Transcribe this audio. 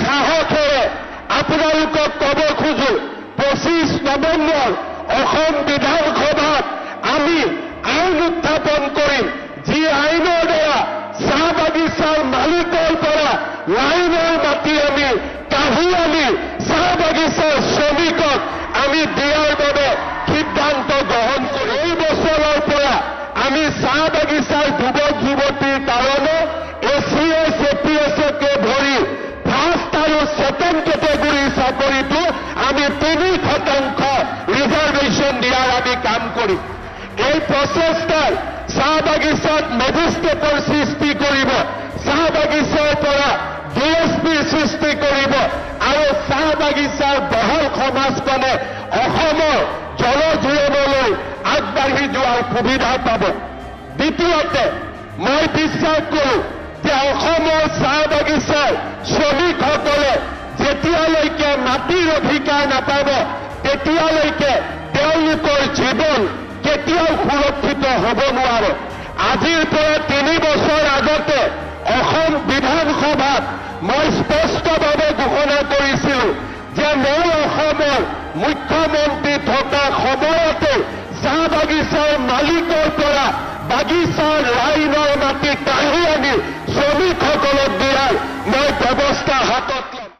সাহসেৰে আপোনালোকক ক'ব খোজো 25 নৱেম্বৰ অসম বিধানসভাত আমি আইন উত্থাপন কৰিম, যি আইনৰ দ্বাৰা চাহ বাগিচাৰ মালিকৰ পৰা লাইনৰ মাটি আমি কাঢ়ি আনি চাহ বাগিচাৰ শ্ৰমিকক আমি দিয়াৰ বাবে সিদ্ধান্ত গ্ৰহণ কৰিম। এই বছৰৰ পৰা আমি চাহ বাগিচাৰ যুৱক যুৱতীৰ কাৰণে ACS APSকে ধৰি ফাৰ্ষ্ট আৰু ছেকেণ্ড কেটেগৰীৰ চাকৰিটো আমি 3% ৰিজাৰ্ভেশ্যন দিয়াৰ আমি কাম কৰিম। এই প্ৰচেষ্টাৰ চাহ বাগিচাত মেজিষ্ট্ৰেটৰ সৃষ্টি কৰিব, চাহ বাগিচাৰ পৰা DSPৰ সৃষ্টি কৰিব আৰু চাহ বাগিচাৰ বহল সমাজখনে অসমৰ জনজীৱনলৈ আগবাঢ়ি যোৱাৰ সুবিধা পাব। দ্বিতীয়তে মই বিশ্বাস কৰোঁ যে অসমৰ চাহ বাগিচাৰ শ্ৰমিকসকলে যেতিয়ালৈকে মাটিৰ অধিকাৰ নাপাব তেতিয়ালৈকে তেওঁলোকৰ জীৱন কেতিয়াও সুৰক্ষিত হ'ব নোৱাৰে। আজিৰ পৰা 3 বছৰ আগতে অসম বিধানসভাত মই স্পষ্টভাৱে ঘোষণা কৰিছিলোঁ যে মই অসমৰ মুখ্যমন্ত্ৰী থকা সময়তে চাহ বাগিচাৰ মালিকৰ পৰা বাগিচাৰ লাইনৰ মাটি কাঢ়ি আনি শ্ৰমিকসকলক দিয়াৰ মই ব্যৱস্থা হাতত